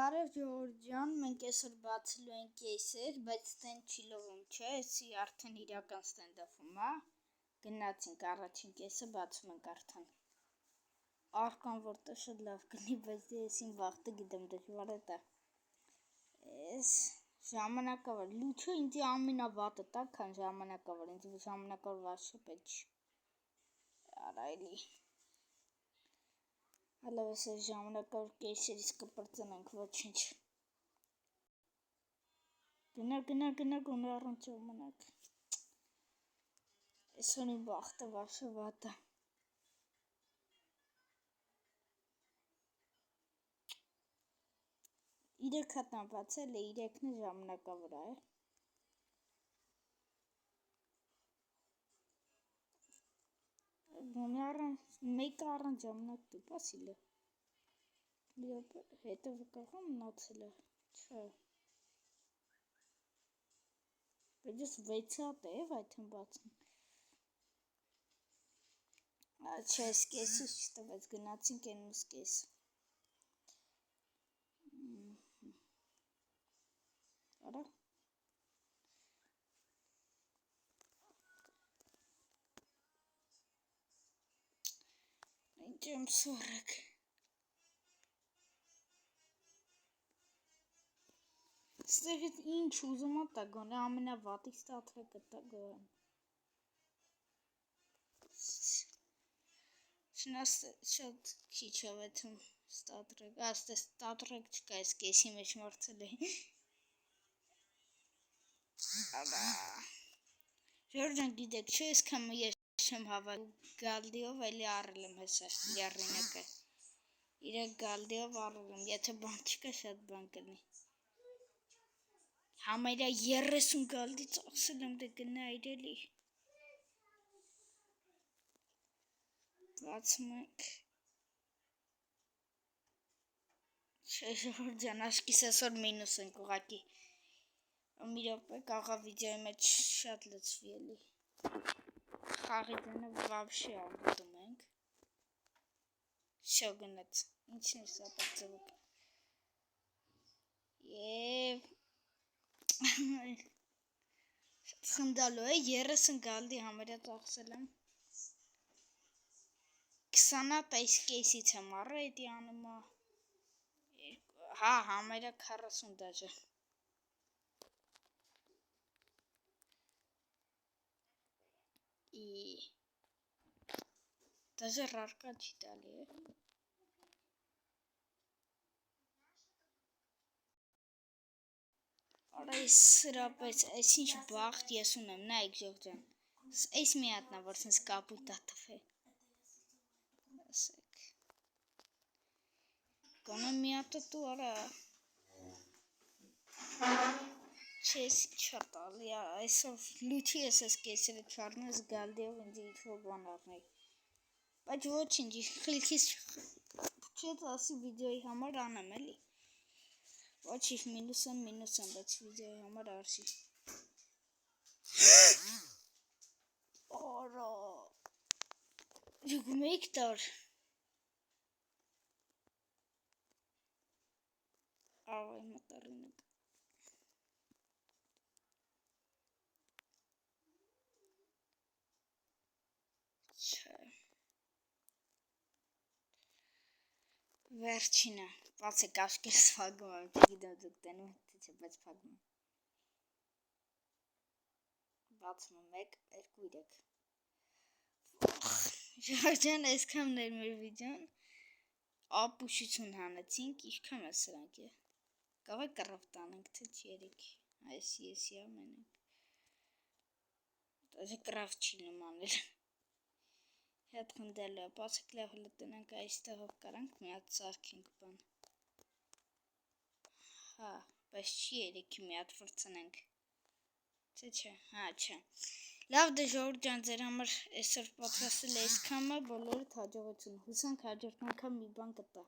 Բարև Ջորջան, մենք այսօր բացելու ենք կեյսեր, բայց ստենդ չի լվում, չէ, էսի արդեն իրական ստենդաֆում, հա, գնացինք առաջին կեյսը բացում ենք արդեն, արկան որտե շատ լավ կնի, բայց եսին վաղտը գիտեմ դժվար է տա, ես ժամանակավոր, լուչը ինձի ամենավատը տա, քան ժամանակավոր, ինձ ժամանակավոր վաշը պետք չի, արայլի Հալավես այս ժամանակավոր կեյսերից կպրծնենք, ոչինչ Գնար ու առանց ժամանակ Այսօր իմ վաղտը վաշը վատը 3 հատան բացել է 3-ն ժամանակավոր է Մեկը առանց ժամանակ տուպասիլ է հետը վկաղա մնացել է չէ բայց ես 6 հատ է այդն բացում չէ ես կեսից չտվեց գնացինք են ուսկ ես արա ինչ եմ սորակ Ստեղից ինչ ուզում ատա գոնե ամենավատիկ ստատրեկը տա գոն Շատ քիչ ավեթում ստատրեք, աստե ստատրեք չկա ես կեսի մեջ մորցել է Ժորջան գիտեք չէ ես կամ ես չեմ հավակ գալդիով էլի առել եմ հեսա լյարինակը իրակ գալդիով առել եմ եթե բան չկա շատ բան կնի Համարյա 30 գալդի ծախսել եմ դե գնա իրելի Բացում ենք Չէ Ժորջան աշկիս այսօր մինուս ենք ուղակի Մի րոպե կաղա վիդեոյի մեջ շատ լծվի էլի Խաղի դենը վաբշի աղտում ենք Շո գնաց ինչն է սա պրծվոք Եվ Խնդալու է 30 գալդի համարյա ծախսել եմ 20 հատ այս կեյսից եմ առը էդի անումա Հա համարյա 40 դաժը Դաժը ռարկա չի տալի է Արա ես սրապես, այս ինչ բաղթ ես ունեմ, նայք Ժողջան Այս մի հատնա, որ սենց կապույտ ատվ է Ասեք Գոնը մի հատը տու արա Չես չատալի, այսով լուչի ես ես կեսերը չարնում ես գալդիով ինձ իթվո բան առնեի Բայց ոչինչ, խիլքիս չեց ասի վիդեոյի համար անեմ էլի Ոչինչ մինուս եմ, բայց վիդեոյի համար արսի Արա Յուգում էիք տար Ավայ մտարինակ Չէ Վերջինը, բացեք աշկերս վագում եմ, չգիտեմ դուք տենում թե չէ, բայց վագում եմ Բացում եմ 1, 2, 3 Ժորջան այսքանն էր մեր վիդեոն Ապուշություն հանեցինք, իշքան է սրանք է Կավայ կռավ տանենք, թե չերիք Այսի ամենենք Դաժը կռավ չի նմանել Հետ խնդել է, բացեք լավ հլը տնենք այստեղով կարանք մի հատ սարքենք բան Հա, բայց չի երիքի մի հատ վրցնենք Թե չէ, հա չէ Լավ դե Ժորջան ձեր համար այսօր պատրաստել է այսքանը բոլորդ հաջողություն Հուսանք հաջորդ անգամ մի բան կտա